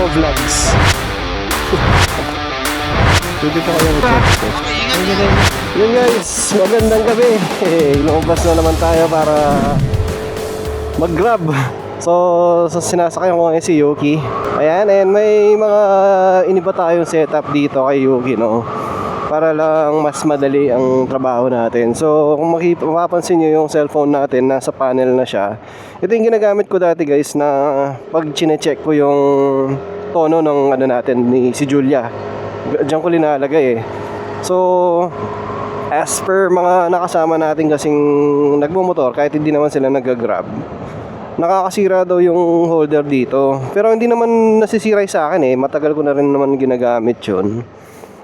Vlogs. Pwede pa kayo ito. Yun guys, magandang gabi. Lumabas na naman tayo para mag-grab. So sinasakay ko ngayon si Yuki. Ayan, may mga iniba tayong setup dito kay Yuki, no? Para lang mas madali ang trabaho natin. So kung mapapansin nyo yung cellphone natin, nasa panel na siya. Ito yung ginagamit ko dati guys, na pag chine-check ko yung tono ng ano natin ni si Julia, diyan ko linalagay eh. So as per mga nakasama natin kasing nagmumotor, kahit hindi naman sila nag-grab, nakakasira daw yung holder dito. Pero hindi naman nasisira sa akin eh, matagal ko na rin naman ginagamit yun.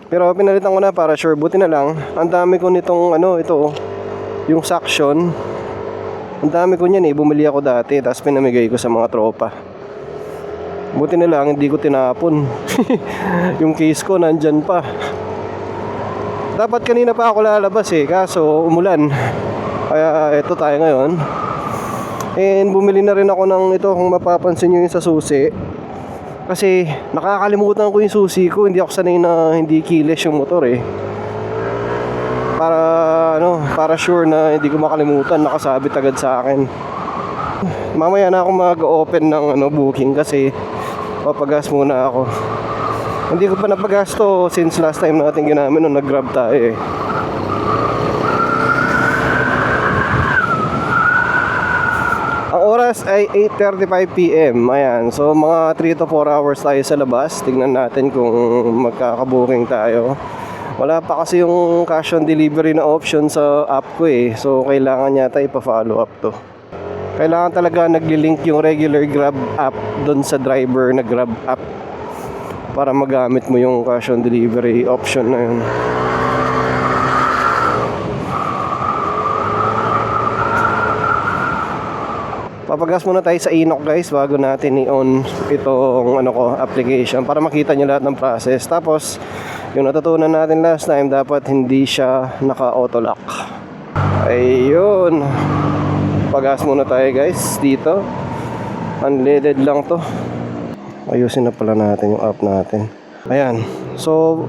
Pero pinalitan ko na para sure. Buti na lang, ang dami ko nitong ano, ito, yung suction. Ang dami ko niyan eh, bumili ako dati, tapos pinamigay ko sa mga tropa. Buti na lang, hindi ko tinapon. Yung case ko nandyan pa. Dapat kanina pa ako lalabas eh, kaso umulan. Kaya ito tayo ngayon. And bumili na rin ako ng ito, kung mapapansin nyo yung sa susi. Kasi nakakalimutan ko yung susi ko. Hindi ako sanay na hindi keyless yung motor eh. Para sure na hindi ko makalimutan, nakasabit agad sa akin. Mamaya na ako mag-open ng booking kasi papagas muna ako. Hindi ko pa napagas to since last time natin ginamit nung nag-grab tayo eh. Ang oras ay 8:35 PM. Ayan, so mga 3 to 4 hours tayo sa labas. Tingnan natin kung magkakabuking tayo. Wala pa kasi yung cash on delivery na option sa app ko eh. So kailangan yata ipa-follow up to. Kailangan talaga nagli-link yung regular Grab app doon sa driver na Grab app para magamit mo yung cash on delivery option na yun. Papagas muna tayo sa Inok guys bago natin i-on itong application para makita nyo lahat ng process. Tapos yung natutunan natin last time, dapat hindi siya naka-auto-lock. Ayun, pagas muna tayo guys dito. Unleaded lang to. Ayusin na pala natin yung app natin. Ayan, so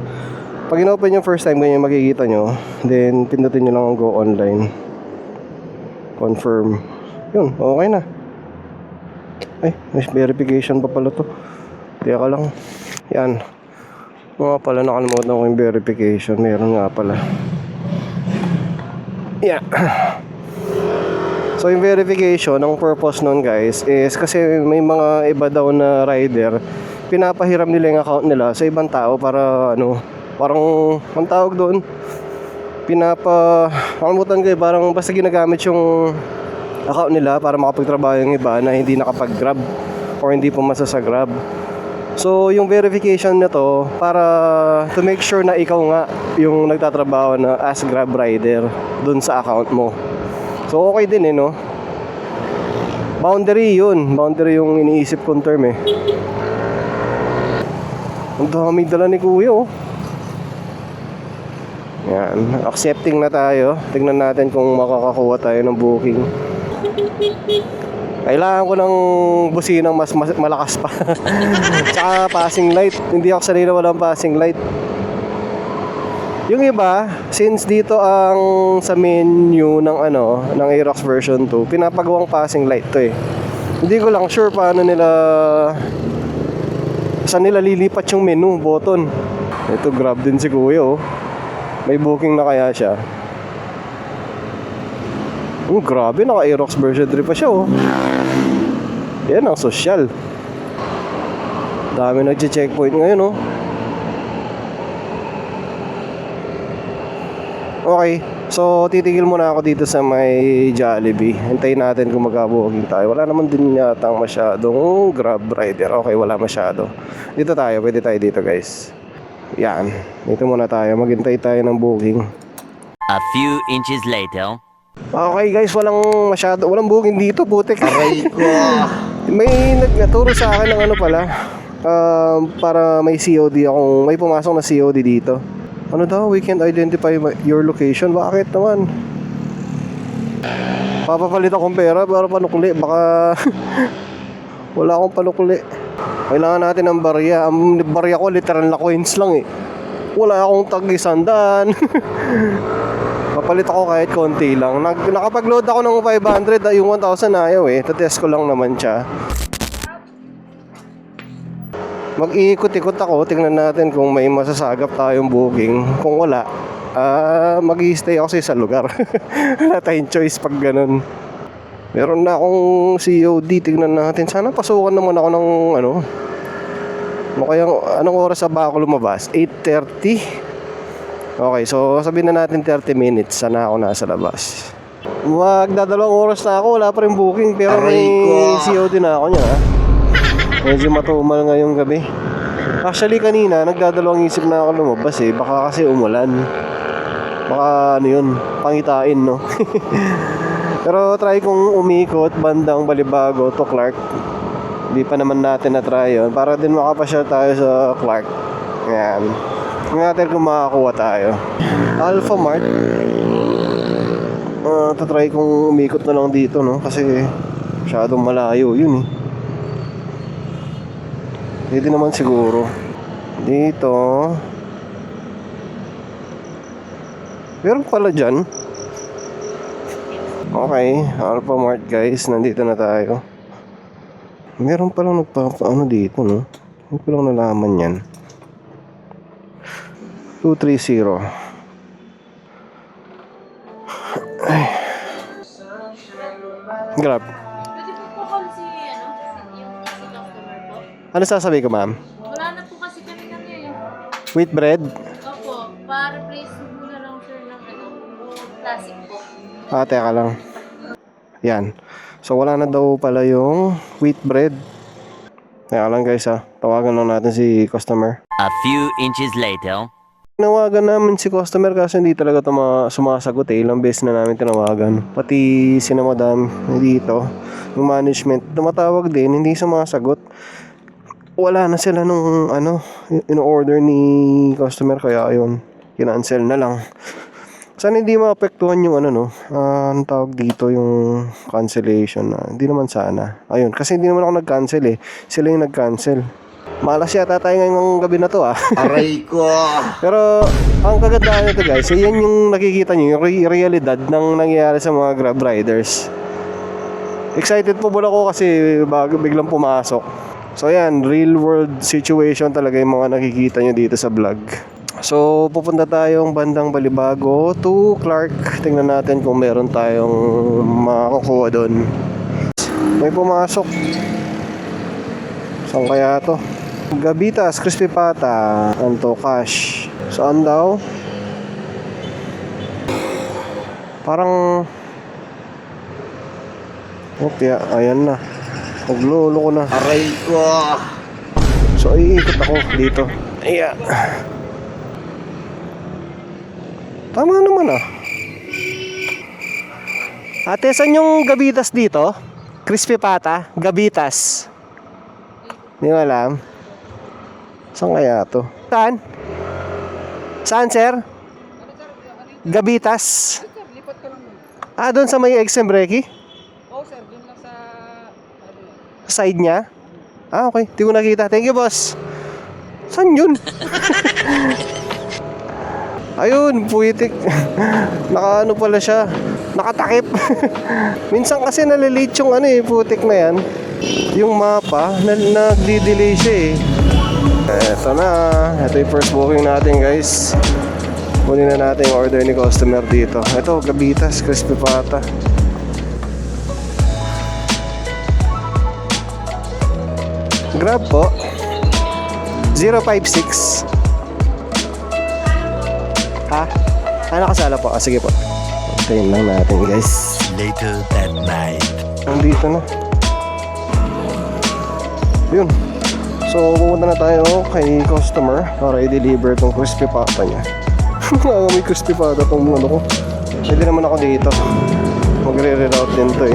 pag in-open yung first time, ganyan makikita nyo. Then pindutin nyo lang ang go online. Confirm. Yun, okay na. Ay, may verification pa pala to. Teka lang. Yan. Mga pala, nakalimutan ko yung verification. Meron nga pala. Yeah. So yung verification, ang purpose nun guys is kasi may mga iba daw na rider, pinapahiram nila yung account nila sa ibang tao para parang ang tawag doon, nakalimutan ko eh, parang basta ginagamit yung account nila para makapagtrabaho yung iba na hindi nakapag-grab or hindi pumasa sa grab. So yung verification na to para to make sure na ikaw nga yung nagtatrabaho na as grab rider dun sa account mo. So okay din eh, no? Boundary yun. Boundary yung iniisip kong term eh. Ang dami dala ni kuya oh. Yan, accepting na tayo. Tingnan natin kung makakakuha tayo ng booking. Kailangan ko ng businang mas malakas pa. Tsaka passing light. Hindi ako sanay na walang passing light. Yung iba, since dito ang sa menu ng ng Aerox version 2, pinapagawang passing light to eh. Hindi ko lang sure paano saan nila lilipat yung menu button. Ito, grab din si kuya oh. May booking na kaya siya. Grabe, naka Aerox version 3 pa siya oh. Yan ang social. Dami nagche-checkpoint ngayon oh. Okay, so titigil muna ako dito sa may Jollibee. Hintayin natin kung magka-booking tayo. Wala naman din yata masyadong grab rider. Okay, wala masyado. Dito tayo, pwede tayo dito guys. Yan, dito muna tayo. Maghintay tayo ng booking. A few inches later. Okay guys, walang booking dito, putik. Aray ko. May nagturo sa akin ng para may COD akong, may pumasok na COD dito. Ano daw, we can't identify your location. Bakit naman? Papapalit akong pera para panukli. Baka wala akong panukli. Kailangan natin ng barya. Ang barya ko literal na coins lang eh. Wala akong tag-100. Papalit ako kahit konti lang. Nakapag-load ako ng 500, yung 1,000 ayaw eh. Tatest ko lang naman siya. Mag-iikot-ikot ako. Tingnan natin kung may masasagap tayong booking. Kung wala, mag-i-stay ako sa isang lugar. Wala tayong choice pag ganun. Meron na akong COD. Tingnan natin. Sana pasukan naman ako ng ano kaya, anong oras ba ako lumabas? 8:30. Okay, so sabihin na natin 30 minutes. Sana ako nasa labas. Magdadalawang oras na ako. Wala pa rin booking. Pero may COD na ako niya. Medyo matumal ngayong gabi. Actually kanina nagdadalawang isip na ako lumabas eh. Baka kasi umulan. Baka ano yun, pangitain no. Pero try kong umikot bandang Balibago to Clark. Hindi pa naman natin na-try yun. Para din makapasyal tayo sa Clark. Ayan. Tingnan natin kung makakuha tayo. Alpha Mart. Tatry kong umikot na lang dito no. Kasi masyadong malayo yun eh. Dito naman siguro. Dito. Meron pala dyan. Okay, Alpha Mart guys. Nandito na tayo. Meron palang nagpapaano dito no. Hindi ko lang nalaman yan. 230. Ay. Grab. Pwede po call si, yung customer po? Ano sasabi ko ma'am? Wala na po kasi kami Wheat bread? Opo, pa-replace mo na lang sir ng classic po. Teka lang. Yan. So wala na daw pala yung wheat bread. Teka lang guys tawagan lang natin si customer. A few inches later. Tinawagan namin si customer kasi hindi talaga sumasagot eh. Ilang beses na namin tinawagan. Pati si na madam dito, yung management, tumatawag din, hindi sumasagot. Wala na sila nung in-order ni customer kaya ayun, kinancel na lang. Sana hindi maapektuhan yung anong tawag dito, yung cancellation na. Hindi naman sana. Ayun, kasi hindi naman ako nag-cancel eh. Sila yung nag-cancel. Malas yata tayo ngayong gabi na to Aray ko! Pero ang kagandahan nito guys, yan yung nakikita nyo, yung realidad ng nangyayari sa mga Grab riders. Excited po muna ako kasi biglang pumasok. So yan, real world situation talaga yung mga nakikita nyo dito sa vlog. So pupunta tayong bandang Balibago to Clark. Tingnan natin kung meron tayong makakuha doon. May pumasok. Saan kaya to? Gabitas, Crispy Pata, Anto Cash. Saan daw? Parang okay, ayan na. Naglolo ko na. Aray ko! So iikot ako dito. Ayan. Tama naman Ate, saan yung Gabitas dito? Crispy Pata? Gabitas. Hindi ko alam. Saan kaya to? Saan? Saan, sir? Gabitas? Lipat ka lang mo. Doon sa may XM Breaky? Oo sir, dun lang sa Side niya? Okay. Di ko nakita. Thank you, boss. Saan yun? Ayun, puwitik. Nakaano pala siya. Nakatakip. Minsan kasi nalilate yung putik na yan. Yung mapa, nagdi-delay siya Eto na. Ito yung first booking natin guys. Kunin na natin yung order ni customer dito. Ito, Gabitas, Crispy Pata. Grab po. 056. Nakasala po. Sige po. Antayin lang natin guys. Later that night. Nandito na. Yun. So pupunta na tayo kay customer para i-deliver tong crispy pata niya. May crispy pata tong ko. Pwede naman ako dito. Magre-reroute din to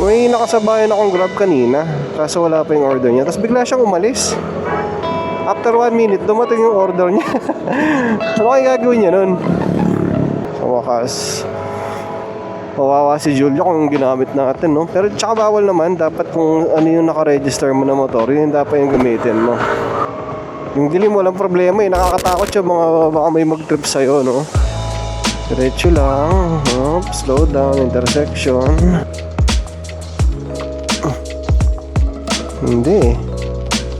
May nakasabayan akong Grab kanina. Kaso wala pa yung order niya. Tapos bigla siyang umalis. After 1 minute, dumating yung order niya. Ano kaya gagawin niya nun? Sa wakas, Kawawa si Julio kung ginamit natin, no? Pero tsaka bawal naman, dapat kung ano yung nakaregister mo na motor, yun dapat yung gamitin mo. Yung dilim, walang problema eh. Nakakatakot siya, baka may mag-trip sa'yo, no? Diretso lang. Slow down, intersection. Hindi eh.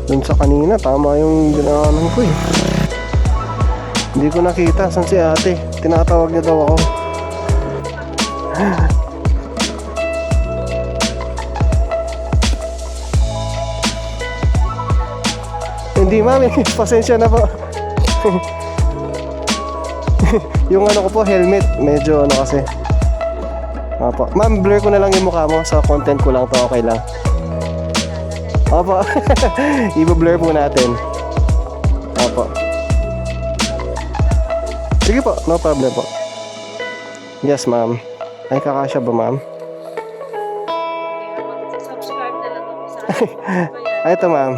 Dun sa kanina, tama yung dinaanan ko eh. Hindi ko nakita. Saan si ate? Tinatawag niya daw ako. Hindi mami, pasensya na po. Yung ano ko po, helmet, medyo ano kasi. Opo. Ma'am, blur ko na lang yung mukha mo. Sa content ko lang to, okay lang. Opo. I-blur po natin. Opo. Sige po, no problem po. Yes ma'am. Ay, kakasya ba ma'am? Subscribe na lang ako sa akin. Ay, ito ma'am.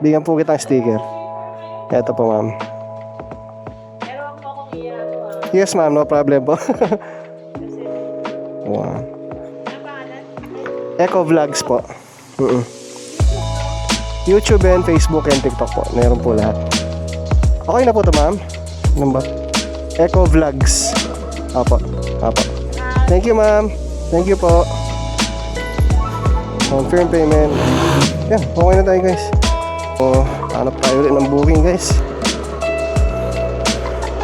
Bigyan po kitang sticker. Ito po ma'am. Pero wag mo akong iyan. Yes ma'am, no problem po. Kasi, Wow. ano pangalan? Eco Vlogs po. YouTube and Facebook and TikTok po. Meron po lahat. Okay na po ito ma'am. Ano ba? Eco Vlogs. Apo. Apo. Thank you ma'am. Thank you po. Confirm payment. Yan, okay na tayo guys. Hanap tayo ulit ng booking guys.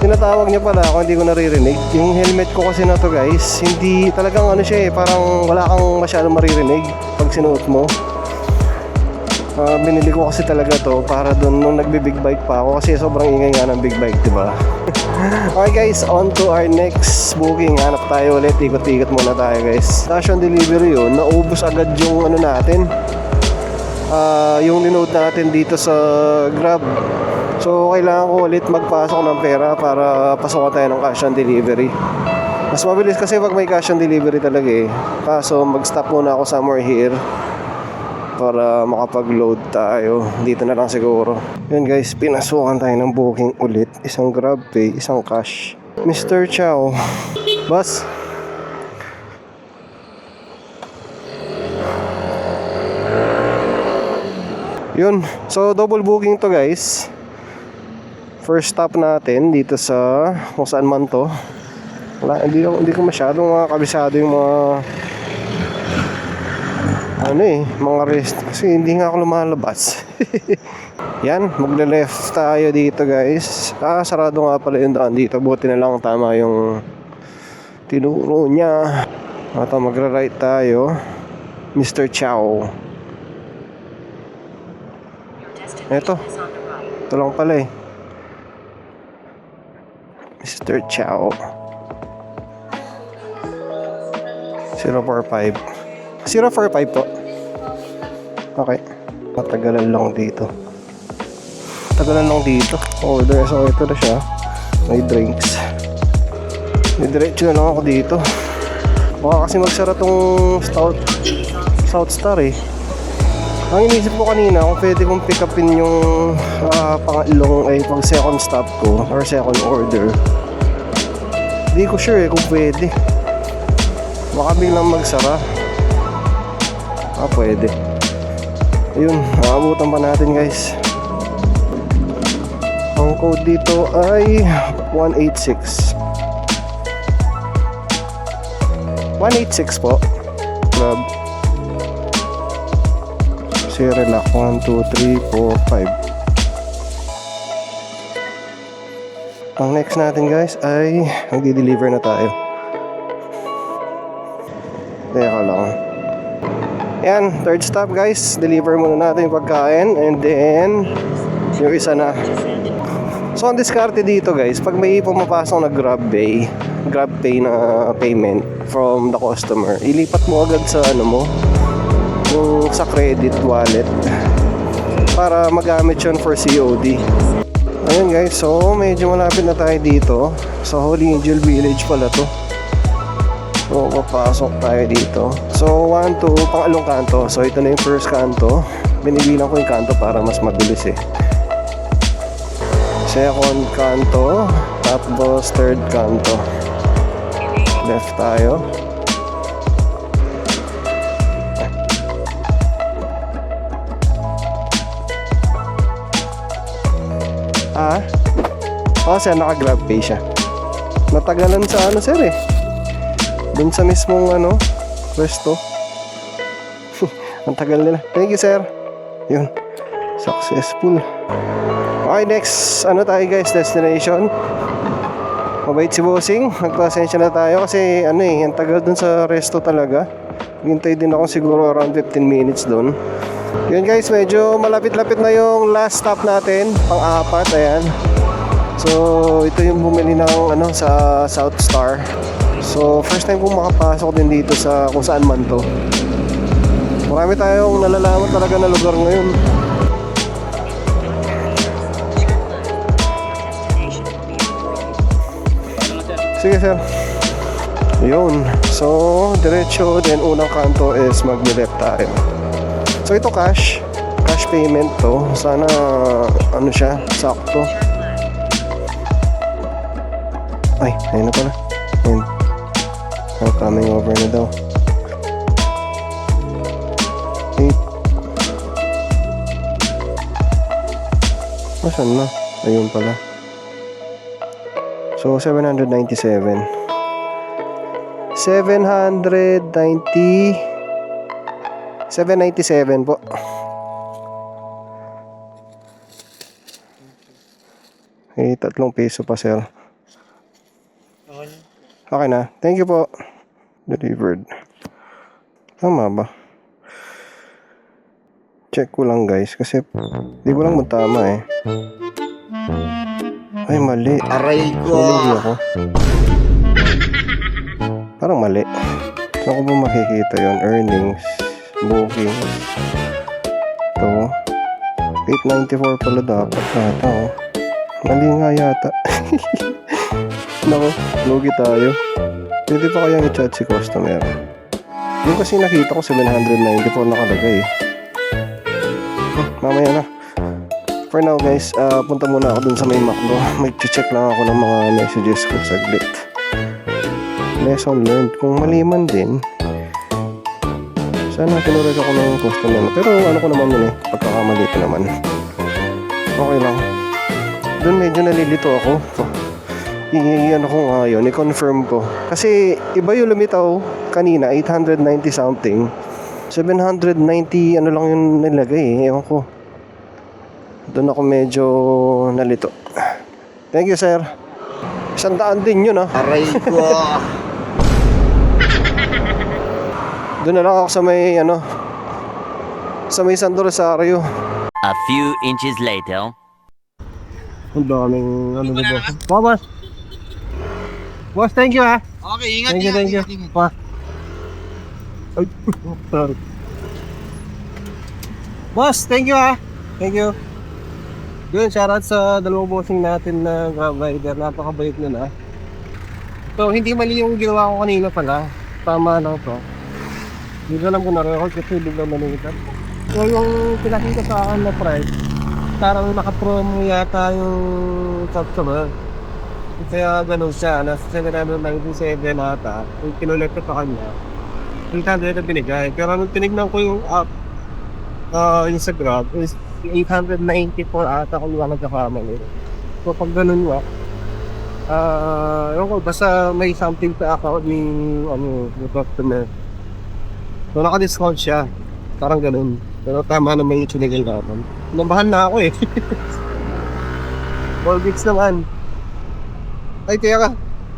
Tinatawag niya pala ako, hindi ko naririnig. Yung helmet ko kasi na to guys, hindi talagang ano siya eh, parang wala kang masyadong maririnig pag sinuot mo. Binili ko kasi talaga to para doon nung nagbe-big bike pa ako kasi sobrang ingay nga ng big bike, diba? Okay guys, on to our next booking. Hanap tayo ulit, ikot-ikot muna tayo guys. Cash on delivery yun, naubos agad yung ano natin, yung ninote natin dito sa Grab. So kailangan ko ulit magpasok ng pera para pasokan tayo ng cash on delivery. Mas mabilis kasi pag may cash on delivery talaga eh. Kaso mag-stop muna ako somewhere here para makapag-load tayo. Dito na lang siguro. Yun guys, pinasukan tayo ng booking ulit. Isang GrabPay, isang cash. Mr. Chow. Boss. Yun. So double booking to guys. First stop natin dito sa kung saan man to. Wala, hindi ko masyadong kabisado yung mga mga rest kasi hindi nga ako lumalabas. Yan, magle-left tayo dito guys. Sarado nga pala yung daan dito. Buti na lang tama yung tinuro niya. At magra-right tayo. Mr. Chow. Ito lang pala eh. Mr. Chow 045 045 po. Okay. Matagalan lang dito. Order. So ito na siya. May drinks. Diretso na lang ako dito. Baka kasi magsara tong South Star eh. Ang inisip ko kanina kung pwede kong pick upin yung pag second stop ko or second order. Hindi ko sure eh kung pwede. Baka biglang magsara. Pwede. Ayun, nakabutan pa natin guys. Ang code dito ay 186. 186 po. Grab. Relax 1, 2, 3, 4, 5. Ang next natin guys ay magdi-deliver na tayo. Teka lang. Yan, third stop guys. Deliver muna natin yung pagkain and then yung isa na. So ang diskarte dito guys, pag may pumapasok na GrabPay na payment from the customer, ilipat mo agad sa yung sa credit wallet para magamit yun for COD. Ayun guys, so medyo malapit na tayo dito sa Holy Angel Village pala to. So papasok tayo dito. So 1, 2, pangalong kanto. So ito na yung first kanto. Binibilang ko yung kanto para mas mabilis eh. Second kanto, tapos third kanto. Left tayo. Sir, naka-grab pay siya. Natagalan sa ano, sir eh. Doon sa mismong ano, pwesto. Ang tagal nila. Thank you, sir. Yun. Successful. Okay, next. Ano tayo guys? Destination. Mabait si Bossing. Nagpasensya na tayo kasi ano eh, ang tagal doon sa resto talaga. Hintay din ako siguro around 15 minutes doon. Yun guys, medyo malapit-lapit na yung last stop natin. Pang-apat, ayan. So, ito yung bumili ng ano sa South Star. So, first time kong makapasok din dito sa kung saan man to. Marami tayong nalalaman talaga na lugar ngayon. Sige, sir. Yun. So, diretso. Then, unang kanto is mag-left tayo. So, ito cash. Cash payment to. Sana, ano siya, sakto. Ay, ayun na pala. Ayun. Coming over na daw. 8. Masan na? Ayun pala. So, 797. 797 po. Okay, 3 piso pa, sir. Okay na. Thank you po. Delivered. Tama ba? Check ko lang guys kasi di ko lang matama eh. Ay, mali. Aray ko. Mali ako. Parang mali. Saan ko ba makikita yon? Earnings, bookings. Ito. 894 pala dapat nata oh. Mali nga yata. Nako, lugi tayo. Pwede pa kayang i-chat si customer. Yung kasi nakita ko 794 nakalagay. Mamaya na. For now guys, punta muna ako dun sa may McDo. Mag-check lang ako ng mga messages ko saglit. Lesson learned. Kung mali man din, sana tinurag ako ng customer. Pero ano ko naman yun eh, pagkakamali ko naman. Okay lang. Doon medyo nalilito ako. Ano ko nga yun, i-confirm ko. Kasi iba yung lumitaw kanina, 890 something. 790 ano lang yung nilagay eh, ewan ko. Doon ako medyo nalito. Thank you, sir. 100 din yun, ah. Aray ko. Doon na lang ako sa may, ano, sa may Santo Rosario. A few inches later. Ang daming, ano na ba? Boss! Boss, thank you, ah. Okay, ingat, Thank you. Pa. Ay, sorry. Boss, thank you, ah. Thank you. Yun, shoutout sa dalawang bossing natin na Grab rider. Napakabait na na. So, hindi mali yung ginawa ko kanina pala. Tama lang to. Hindi ko alam kung na-record kasi biglang manikat. So, yung pinakita sa akin na price, parang naka-promo yata yung customer. Kaya ganun siya, nasa 797 ata. Yung kinulit ko sa kanya, 800 na binigay. Pero nung tinignan ko yung app, yung sa Grab, is 894 ata kung wala nagkakamali. So pag ganun nga, ewan ko, basta may something sa account ni customer. So naka-discount siya, parang ganun. Pero tama naman yung sinigil naman. Nambahan na ako eh. All weeks naman. Ay, kaya ka,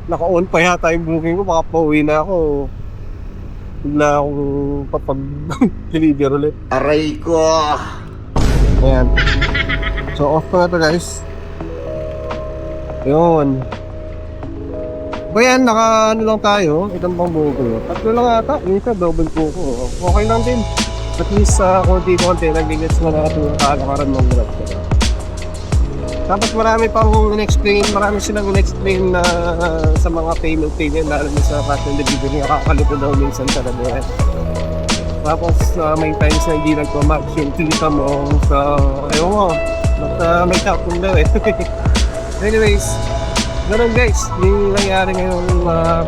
naka-on pa yata yung booking ko, baka pauwi na ako. Bigla akong papag-deliver ulit. Aray ko. Ayan. So, off ko na to guys. Yun. Ba yan, naka ano lang tayo, itong pang buko. Tatlo lang ata, minsan double buko. Okay lang din. At least konti-konti, nag-gets mo na ito kalakaran ng grab ko. Tapos marami pang in-explain, marami silang in-explain na sa mga payment lalo na sa cash and delivery, nakakalito daw minsan talaga. Tapos may times na hindi nagpa-match yung tilita mo, so ayaw mo, basta may tapon daw eh. Anyways, ganun guys, yung nangyari ngayon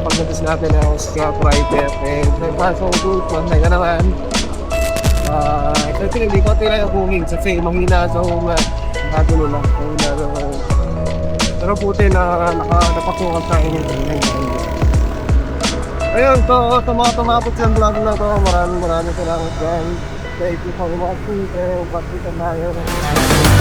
pagdating natin ng Scout Rider. And may pasok ko, pantay ka naman. Kasi hindi ko tira yung booking kasi mahina sa nakagulo lang. Pero puti na napakuha sa akin yung ayun, so sa mga tumapot sa vlog na to, maraming salamat guys. Thank you for watching. Pagkitan tayo.